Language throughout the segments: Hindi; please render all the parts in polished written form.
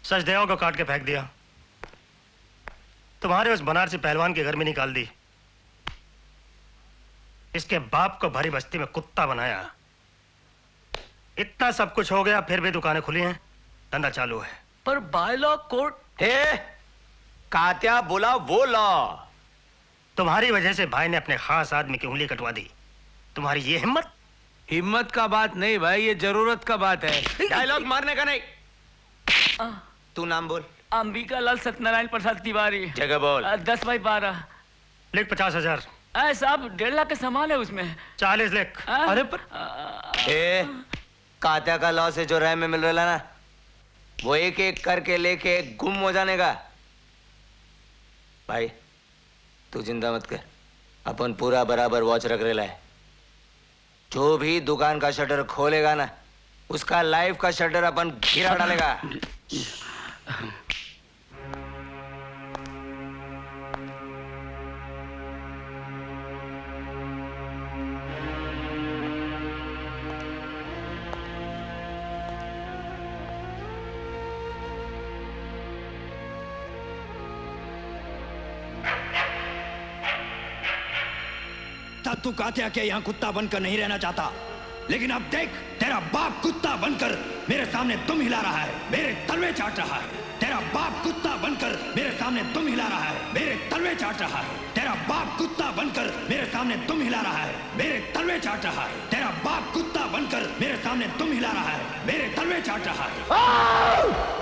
सचदेव को काट के फेंक दिया, तुम्हारे उस बनारसी पहलवान के घर में निकाल दी, इसके बाप को भरी बस्ती में कुत्ता बनाया। इतना सब कुछ हो गया फिर भी दुकानें खुली हैं, धंधा चालू है। पर बाय लॉ कोर्ट। कात्या बोला वो लॉ। तुम्हारी वजह से भाई ने अपने खास आदमी की उंगली कटवा दी। तुम्हारी ये हिम्मत? हिम्मत का बात नहीं भाई, ये जरूरत का बात है। डायलॉग मारने का नहीं। तू नाम बोल। अंबिका लाल सत्यनारायण प्रसाद तिवारी। जगह बोल। 10/12। लिख 50,000। साहब 1.5 लाख का सामान है उसमें। 40 लिख। अरे पर कात्या का लॉ से जो राय में मिल रहा ना, वो एक एक करके लेके गुम हो जाने का। भाई तू चिंता मत कर, अपन पूरा बराबर वॉच रख रहे है। जो भी दुकान का शटर खोलेगा ना, उसका लाइफ का शटर अपन गिरा डालेगा। तू कात्या के यहाँ कुत्ता बनकर नहीं रहना चाहता, लेकिन अब देख, तेरा बाप कुत्ता बनकर मेरे सामने तुम हिला रहा है, मेरे तलवे चाट रहा है। तेरा बाप कुत्ता बनकर मेरे सामने तुम हिला रहा है, मेरे तलवे चाट रहा है। तेरा बाप कुत्ता बनकर मेरे सामने तुम हिला रहा है, मेरे तलवे चाट रहा है। तेरा बाप कुत्ता बनकर मेरे सामने तुम हिला रहा है, मेरे तलवे चाट रहा है।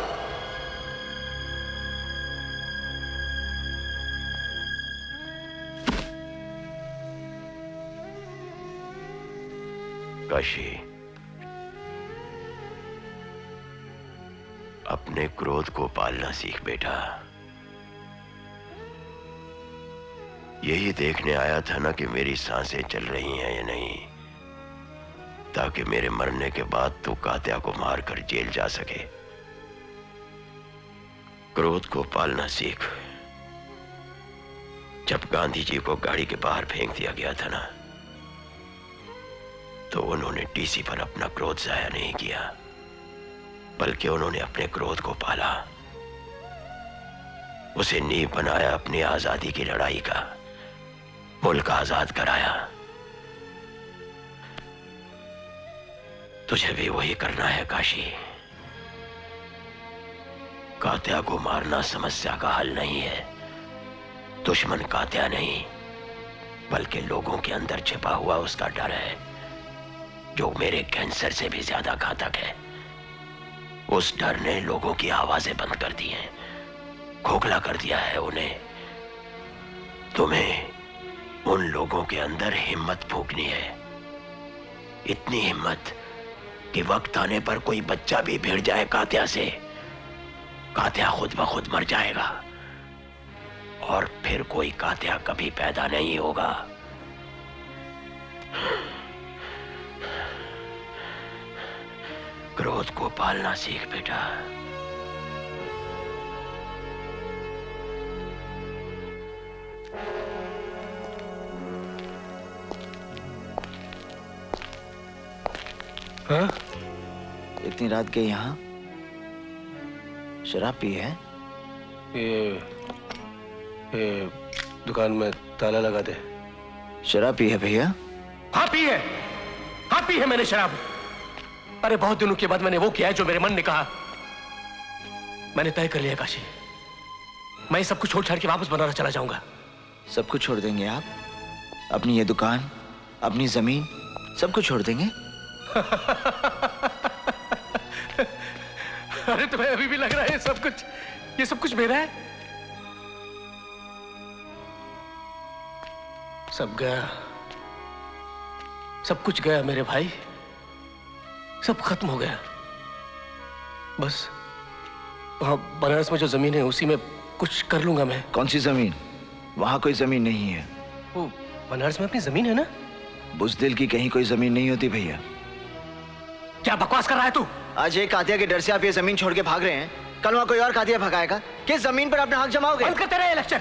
काशी, अपने क्रोध को पालना सीख बेटा। यही देखने आया था ना कि मेरी सांसें चल रही हैं या नहीं, ताकि मेरे मरने के बाद तू कात्या को मारकर जेल जा सके। क्रोध को पालना सीख। जब गांधी जी को गाड़ी के बाहर फेंक दिया गया था ना, तो उन्होंने टीसी पर अपना क्रोध जाया नहीं किया, बल्कि उन्होंने अपने क्रोध को पाला, उसे नींव बनाया अपनी आजादी की लड़ाई का, मुल्क आजाद कराया। तुझे भी वही करना है काशी। कात्या को मारना समस्या का हल नहीं है। दुश्मन कात्या नहीं, बल्कि लोगों के अंदर छिपा हुआ उसका डर है, जो मेरे कैंसर से भी ज्यादा घातक है। उस डर ने लोगों की आवाजें बंद कर दी हैं, खोखला कर दिया है उन्हें। तुम्हें उन लोगों के अंदर हिम्मत फूंकनी है, इतनी हिम्मत कि वक्त आने पर कोई बच्चा भी भिड़ जाए कात्या से, कात्या खुद ब खुद मर जाएगा और फिर कोई कात्या कभी पैदा नहीं होगा। क्रोध को पालना सीख बेटा। हाँ? इतनी रात के यहाँ शराब पी है? ये दुकान में ताला लगा दे। शराब पी है भैया? हाँ पी है, हाँ पी है मैंने शराब। अरे बहुत दिनों के बाद मैंने वो किया है जो मेरे मन ने कहा। मैंने तय कर लिया काशी, मैं सब कुछ छोड़ छाड़ के वापस बनारस चला जाऊंगा। सब कुछ छोड़ देंगे आप? अपनी ये दुकान, अपनी जमीन, सब कुछ छोड़ देंगे? अरे तुम्हें अभी भी लग रहा है ये सब कुछ मेरा है? सब गया, सब कुछ गया मेरे भाई, सब खत्म हो गया। बस वहां बनारस में जो जमीन है उसी में कुछ कर लूंगा मैं। कौन सी जमीन? वहां कोई जमीन नहीं है। वो बनारस में अपनी जमीन है ना? बुज़दिल की कहीं कोई जमीन नहीं होती भैया। क्या बकवास कर रहा है तू? आज एक कातिया के डर से आप ये जमीन छोड़ के भाग रहे हैं, कल वहां कोई और कातिया भगाएगा। किस जमीन पर अपना हक जमाओगे? बंद कर तेरा ये लेक्चर।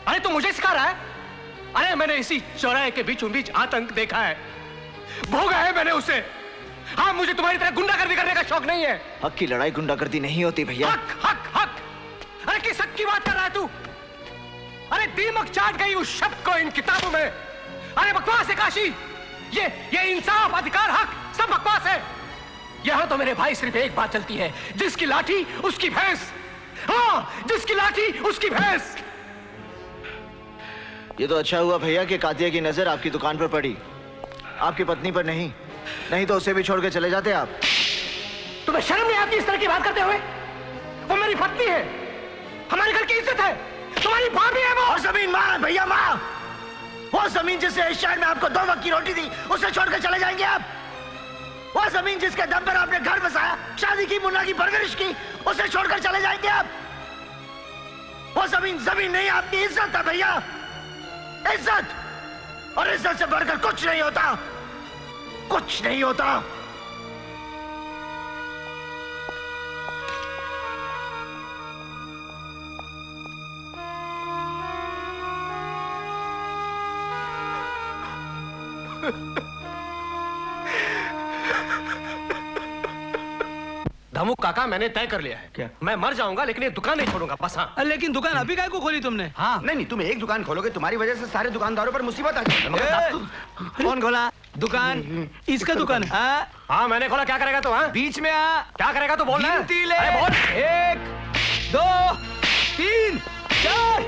अरे तू मुझे सिखा रहा है? अरे मैंने इसी चौराहे के बीचों बीच आतंक देखा है, भोगा है मैंने उसे। हाँ, मुझे तुम्हारी तरह गुंडागर्दी करने का शौक नहीं है। हक की लड़ाई गुंडागर्दी नहीं होती भैया। हक हक हक, अरे किस हक की बात कर रहा है तू? अरे दीमक चाट गई उस शब्द को इन किताबों में। अरे बकवास है काशी, ये इंसाफ, अधिकार, हक सब बकवास है। यहां तो मेरे भाई सिर्फ एक बात चलती है, जिसकी लाठी उसकी भैंस। हाँ, जिसकी लाठी उसकी भैंस। ये तो अच्छा हुआ भैया कि कातिया की नजर आपकी दुकान पर पड़ी, आपकी पत्नी पर नहीं। नहीं तो उसे भी छोड़ के चले जाते आप। तुम्हें शर्म नहीं आती इस तरह की बात करते हुए? वो मेरी पत्नी है, हमारे घर की इज्जत है, तुम्हारी भाभी है वो। और जमीन माँ भैया, माँ, वो जमीन जिससे इस शहर में आपको 2 वक्त की रोटी दी, उसे छोड़कर चले जाएंगे आप? वो जमीन जिसके दम पर आपने घर बसाया, शादी की, मुन्ना की परवरिश की, उसे छोड़कर चले जाएंगे आप? वो जमीन नहीं, आपकी इज्जत है भैया, इज्जत। और इज्जत से बढ़कर कुछ नहीं होता, कुछ नहीं होता। धमू काका, मैंने तय कर लिया है। क्या? मैं मर जाऊंगा लेकिन ये दुकान नहीं छोड़ूंगा, बस। हाँ, लेकिन दुकान अभी काय को खोली तुमने? हाँ, नहीं, तुम एक दुकान खोलोगे, तुम्हारी वजह से सारे दुकानदारों पर मुसीबत आ जाएगी। कौन खोला दुकान? इसका दुकान? हाँ, हाँ मैंने खोला। क्या करेगा तो? हाँ, बीच में आ, क्या करेगा तो बोल। गिनती ले। अरे बोल। 1 2 3 4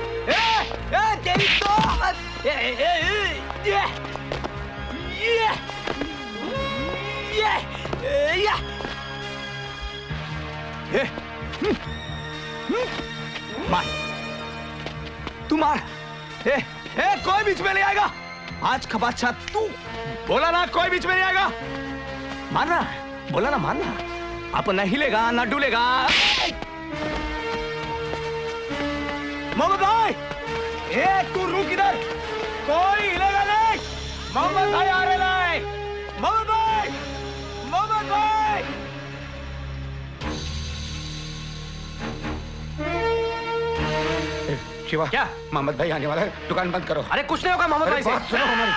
तेरी तो मार, तू मार। कोई बीच में नहीं आएगा आज का बादशाह तू। बोला ना कोई बीच में नहीं आएगा। मारना, बोला ना मारना। अब न हिलेगा ना डुलेगा। मोहम्मद भाई, तू रुक इधर, कोई हिलेगा नहीं। मोहम्मद भाई आ रहे हैं। मोहम्मद भाई, मोहम्मद भाई। शिवा, क्या? मोहम्मद भाई आने वाला है, दुकान बंद करो। अरे कुछ नहीं होगा मोहम्मद भाई से। बात सुनो हमारी।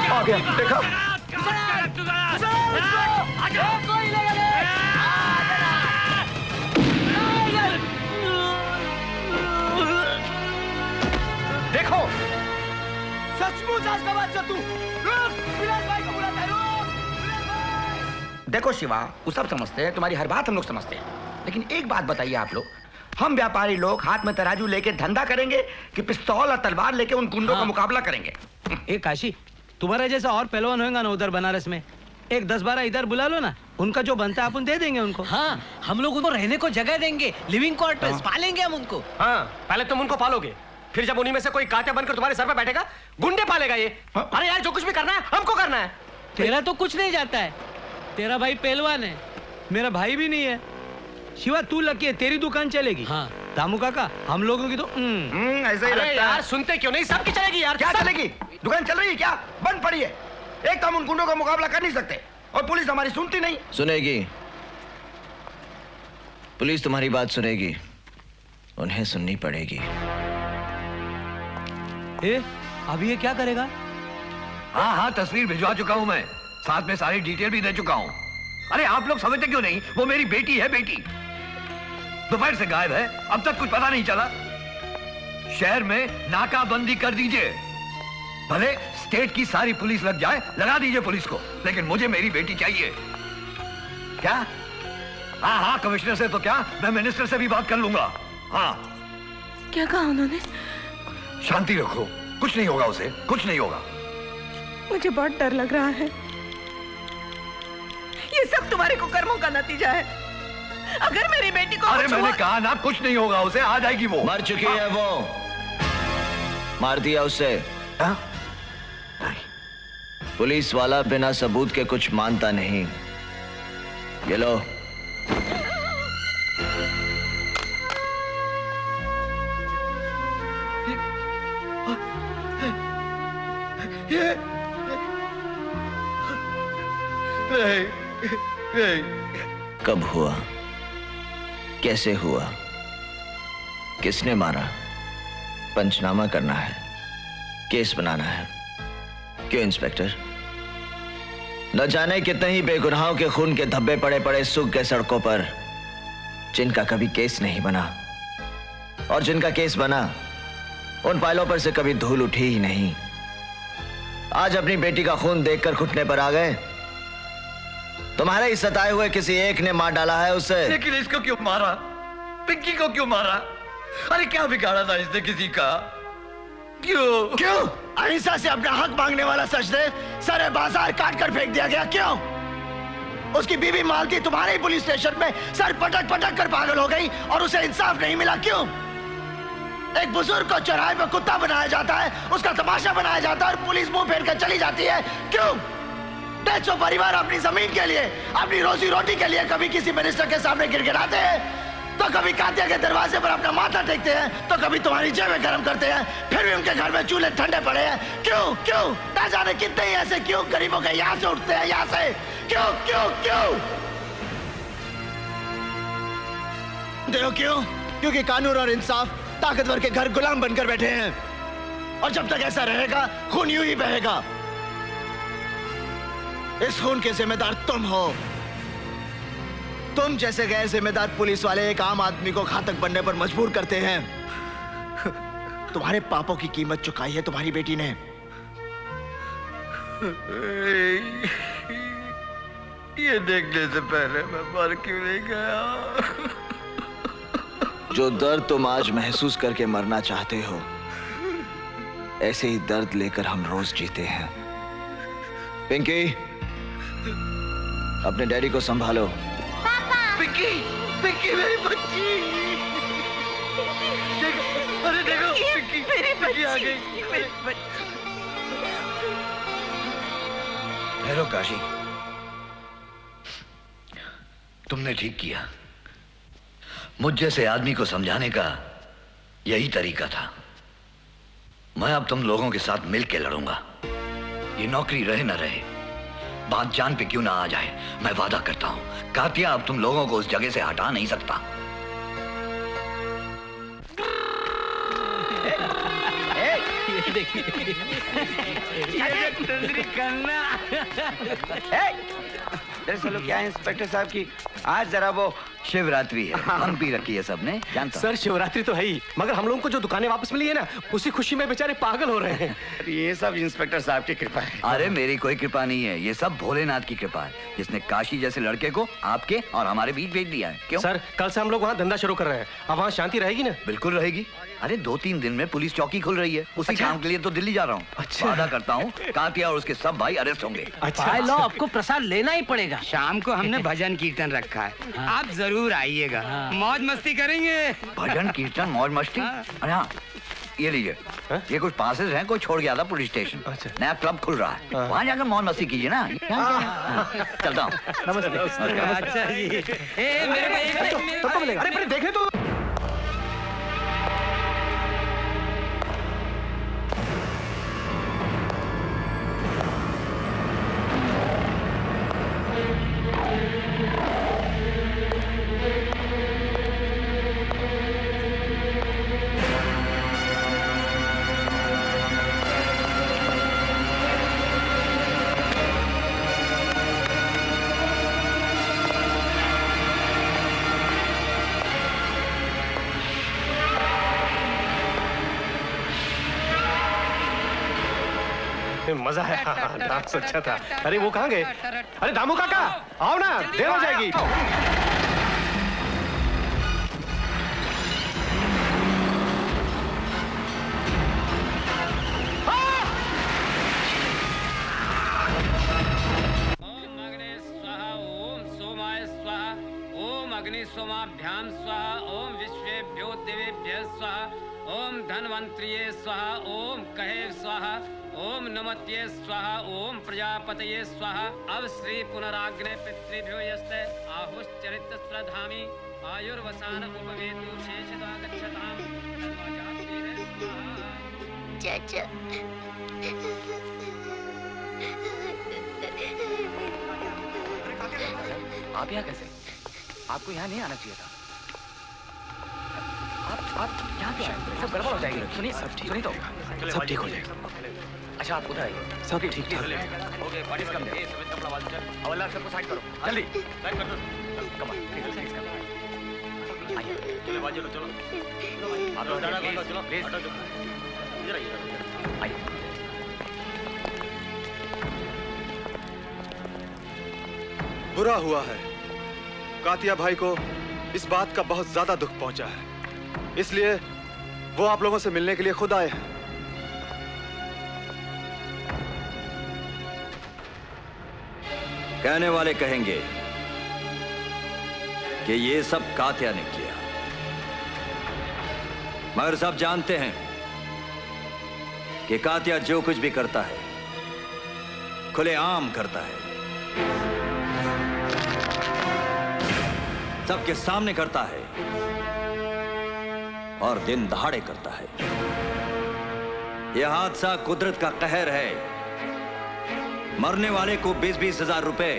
आ गया, देखा? देखो, सचमुच आज का बादशाह तू। रुक, विलास भाई को बुलाता है, रुक, विलास भाई। देखो शिवा, वो सब समझते हैं, तुम्हारी हर बात हम लोग समझते हैं, लेकिन एक बात बताइए आप लोग, हम व्यापारी लोग हाथ में तराजू लेके धंधा करेंगे कि पिस्तौल और तलवार लेके उन गुंडों का मुकाबला करेंगे? ए काशी, तुम्हारा जैसा और पहलवान होगा ना उधर बनारस में, एक 10-12 इधर बुला लो ना, उनका जो बनता है अपन दे देंगे उनको। हाँ, हम लोग उनको रहने को जगह देंगे, लिविंग क्वार्टर्स पालेंगे हम उनको। हाँ, पहले तुम उनको पालोगे, फिर जब उन्हीं में से कोई कांटे बनकर तुम्हारे सर पे बैठेगा, गुंडे पालेगा ये। अरे यार, जो कुछ भी करना है हमको करना है। तेरा तो कुछ नहीं जाता है, तेरा भाई पहलवान है, मेरा भाई भी नहीं है। शिवा तू लकी है, तेरी दुकान चलेगी। हाँ। दामू काका, हम लोगों की तो ऐसा ही अरे लगता यार, है। सुनते क्यों नहीं? सबकी चलेगी यार। क्या सब। चलेगी? दुकान चल रही है क्या? बंद पड़ी है। एक तो हम उन गुंडों का मुकाबला कर नहीं सकते और पुलिस हमारी सुनती नहीं। सुनेगी, पुलिस तुम्हारी बात सुनेगी, उन्हें सुननी पड़ेगी। अभी ये क्या करेगा? हाँ हाँ, तस्वीर भिजवा चुका हूँ मैं, साथ में सारी डिटेल भी दे चुका हूँ। अरे आप लोग समझते क्यों नहीं? वो मेरी बेटी है, बेटी दोपहर से गायब है, अब तक कुछ पता नहीं चला। शहर में नाकाबंदी कर दीजिए, भले स्टेट की सारी पुलिस लग जाए, लगा दीजिए पुलिस को, लेकिन मुझे मेरी बेटी चाहिए। क्या? हाँ हाँ, कमिश्नर से तो क्या, मैं मिनिस्टर से भी बात कर लूंगा। हाँ। क्या कहा उन्होंने? शांति रखो, कुछ नहीं होगा उसे, कुछ नहीं होगा। मुझे बहुत डर लग रहा है। ये सब तुम्हारे कुकर्मों का नतीजा है। अगर मेरी बेटी को अरे कुछ मैंने हुआ- कहा ना, कुछ नहीं होगा उसे, आ जाएगी वो। मर चुकी है वो, मार दिया उसे। हाँ? पुलिस वाला बिना सबूत के कुछ मानता नहीं। ये लो। कब हुआ, कैसे हुआ, किसने मारा, पंचनामा करना है, केस बनाना है, क्यों इंस्पेक्टर? न जाने कितने ही बेगुनाहों के खून के धब्बे पड़े पड़े सूख गए सड़कों पर, जिनका कभी केस नहीं बना, और जिनका केस बना उन फाइलों पर से कभी धूल उठी ही नहीं। आज अपनी बेटी का खून देखकर घुटने पर आ गए। तुम्हारे ही सताए हुए किसी एक ने मार डाला है उसे। लेकिन इसको क्यों मारा? पिंकी को क्यों मारा? अरे क्या बिगाड़ा था इसने किसी का? क्यों? क्यों? अहिंसा से अपना हक मांगने वाला सचदेव सारे बाजार काट कर फेंक दिया गया। क्यों? उसकी बीवी मालती तुम्हारे ही पुलिस स्टेशन में सर पटक पटक कर पागल हो गई और उसे इंसाफ नहीं मिला। क्यों? एक बुजुर्ग को चौराहे पर कुत्ता बनाया जाता है, उसका तमाशा बनाया जाता है और पुलिस मुंह फेर कर चली जाती है। क्यों? टेक्सो परिवार अपनी जमीन के लिए, अपनी रोजी रोटी के लिए कभी किसी मिनिस्टर के सामने गिड़गिड़ाते हैं, तो कभी कातिया के दरवाजे पर अपना माथा टेकते हैं, तो कभी तुम्हारी जेबें गर्म करते हैं, फिर भी उनके घर में चूल्हे ठंडे पड़े हैं। क्यों? क्यों? ना जाने कितने ही ऐसे क्यों गरीबों के यहां से उठते हैं, यहां से। क्यों? क्यों? क्यों? देखो क्यों? क्योंकि कानून और इंसाफ ताकतवर के घर गुलाम बनकर बैठे हैं, और जब तक ऐसा रहेगा खून यूं ही बहेगा। इस खून के जिम्मेदार तुम हो। तुम जैसे गैर जिम्मेदार पुलिस वाले एक आम आदमी को घातक बनने पर मजबूर करते हैं। तुम्हारे पापों की कीमत चुकाई है तुम्हारी बेटी ने। ये देखने से पहले मैं मर क्यों नहीं गया? जो दर्द तुम आज महसूस करके मरना चाहते हो, ऐसे ही दर्द लेकर हम रोज जीते हैं। पिंकी, अपने डैडी को संभालो। पिंकी, पिंकी मेरी बच्ची। देखो, अरे देखो, पिंकी, पिंकी आ गई। हेलो काशी, तुमने ठीक किया। मुझ जैसे आदमी को समझाने का यही तरीका था। मैं अब तुम लोगों के साथ मिल के लड़ूंगा। ये नौकरी रहे न रहे, बात जान पे क्यों ना आ जाए, मैं वादा करता हूं कातिया अब तुम लोगों को उस जगह से हटा नहीं सकता। दरअसल क्या है इंस्पेक्टर साहब की आज जरा वो शिवरात्रि है, हम भी रखी है सबने, जानता सर शिवरात्रि तो है ही, मगर हम लोगों को जो दुकानें वापस मिली है ना, उसी खुशी में बेचारे पागल हो रहे हैं। ये सब इंस्पेक्टर साहब की कृपा है। अरे मेरी कोई कृपा नहीं है, ये सब भोलेनाथ की कृपा है, जिसने काशी जैसे लड़के को आपके और हमारे बीच भेज दिया है। क्यों सर कल से हम लोग वहाँ धंधा शुरू कर रहे हैं, अब वहाँ शांति रहेगी ना? बिल्कुल रहेगी। अरे 2-3 दिन में पुलिस चौकी खुल रही है, उसी काम के लिए तो दिल्ली जा रहा हूँ। अच्छा। वादा करता हूँ कातिया और उसके सब भाई अरेस्ट होंगे। भाई लो, आपको प्रसाद लेना ही पड़ेगा। शाम को हमने भजन कीर्तन रखा है, आप जरूर आइएगा, मौज मस्ती करेंगे। भजन कीर्तन मौज मस्ती। अरे हाँ, ये लीजिए, ये कुछ पासेस हैं, कोई छोड़ गया था पुलिस स्टेशन। अच्छा। नया क्लब खुल रहा है, वहाँ जाकर मौज मस्ती कीजिए ना। चलता हूँ। अच्छा जी। ए, मेरे भाई, अरे देखने तो। मजा है, डांस अच्छा था। अरे वो कहाँ गए? अरे दामू काका आओ ना, देर हो जाएगी। अग्नि सोमाभ्याम स्वाहा, ओम विश्वेभ्यो देवेभ्यः स्वाहा, ओम धन्वंत्रिये स्वाहा, ओम कहे स्वाहा, ओम नमत्ये स्वाहा, ओम प्रजापतये स्वाहा। अब श्री पुनराग्ने पितृभ्यो यस्ते आहुश्चरित श्रद्धामि आयुर्वसान उपवेतु शेषदा गच्छताम तन्वाचास्तेन स्वाहा। चाचा आप यहाँ कैसे? आपको यहाँ नहीं आना चाहिए था। आप यहाँ पे आए, सब गड़बड़ हो जाएगी। सुनिए, सुनिए तो सब ठीक हो जाएगा। अच्छा आप उधर आइए। सब ठीक ठाक ओके बॉडी कम दे समेत कपड़ा वाल चल हवलदार सबको साइड करो जल्दी साइड कर दो कम ऑन प्लीज आइए चलो बाजू चलो आप लोग चलो प्लीज इधर आइए आइए। बुरा हुआ है, कातिया भाई को इस बात का बहुत ज्यादा दुख पहुंचा है, इसलिए वो आप लोगों से मिलने के लिए खुद आए हैं। कहने वाले कहेंगे कि ये सब कातिया ने किया, मगर सब जानते हैं कि कातिया जो कुछ भी करता है खुलेआम करता है, सबके सामने करता है और दिन दहाड़े करता है। यह हादसा कुदरत का कहर है। मरने वाले को 20-20 हजार रुपए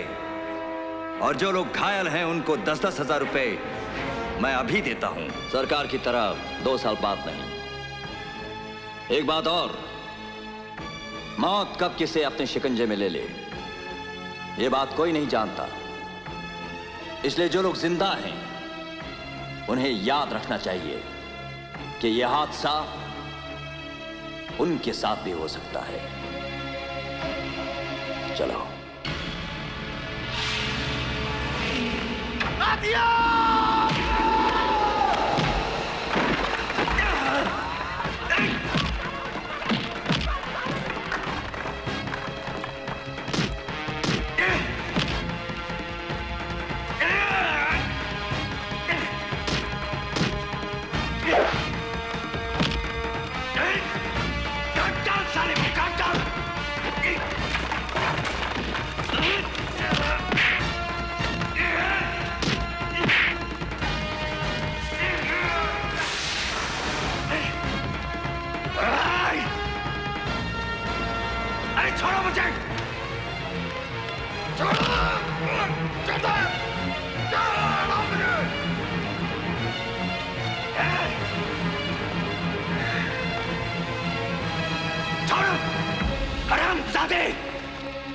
और जो लोग घायल हैं उनको 10-10 हजार रुपए मैं अभी देता हूं, सरकार की तरफ 2 साल बाद नहीं। एक बात और, मौत कब किसे अपने शिकंजे में ले ले ये बात कोई नहीं जानता, इसलिए जो लोग जिंदा हैं उन्हें याद रखना चाहिए कि यह हादसा उनके साथ भी हो सकता है। चलो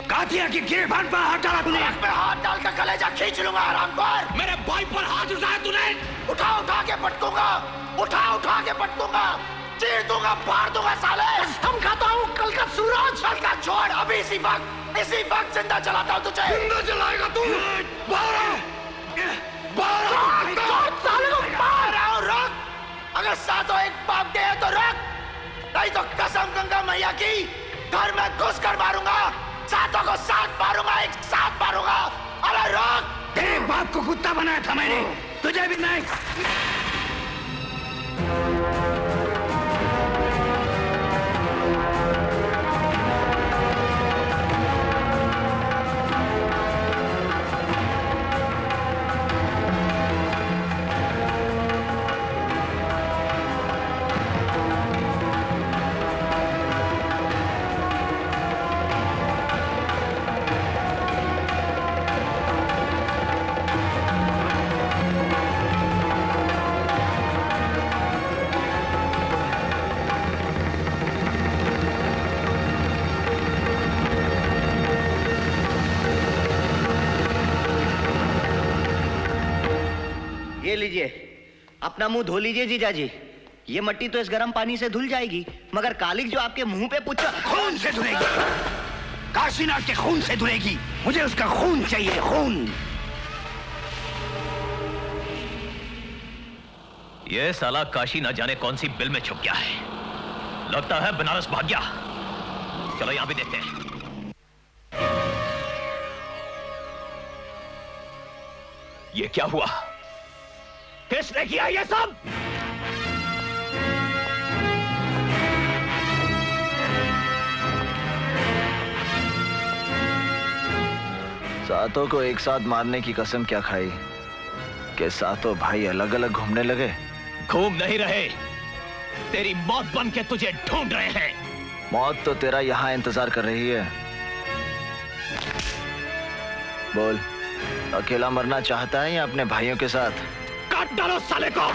कातिया की गिरबान पर हाथ डाला तूने। मैं हाथ डाल कर कलेजा खींच लूंगा हरामखोर। मेरे भाई पर हाथ उठाया तूने। उठा उठा के पटकूंगा, उठा उठा के पटकूंगा, चीर दूंगा, फाड़ दूंगा साले। कसम खाता हूँ कल का सूरज। कल का छोड़, अभी इसी वक्त जिंदा जलाता हूँ तुझे। जिंदा जलाएगा तू? साले को मार रहा हूँ, रुक। अगर सातों एक पाप के है तो रुक, नहीं तो कसम गंगा मैया की घर में घुस कर मारूंगा, सातों को साथ मारूंगा, एक साथ मारूंगा। अरे रोक, तेरे बाप को कुत्ता बनाया था मैंने, तुझे भी नहीं। ये लीजिए, अपना मुंह धो लीजिए जीजाजी। ये मट्टी तो इस गर्म पानी से धुल जाएगी, मगर कालिक जो आपके मुंह पे पुच्चा खून से धुलेगी, काशीनाथ के खून से धुलेगी। मुझे उसका खून चाहिए, खून। ये साला काशी ना जाने कौन सी बिल में छुप गया है, लगता है बनारस भाग गया। चलो यहां भी देखते हैं। ये क्या हुआ? किसने किया ये सब? सातों को एक साथ मारने की कसम क्या खाई कि सातों भाई अलग अलग घूमने लगे? घूम नहीं रहे, तेरी मौत बन के तुझे ढूंढ रहे हैं। मौत तो तेरा यहां इंतजार कर रही है। बोल, अकेला मरना चाहता है या अपने भाइयों के साथ? काट डालो साले को।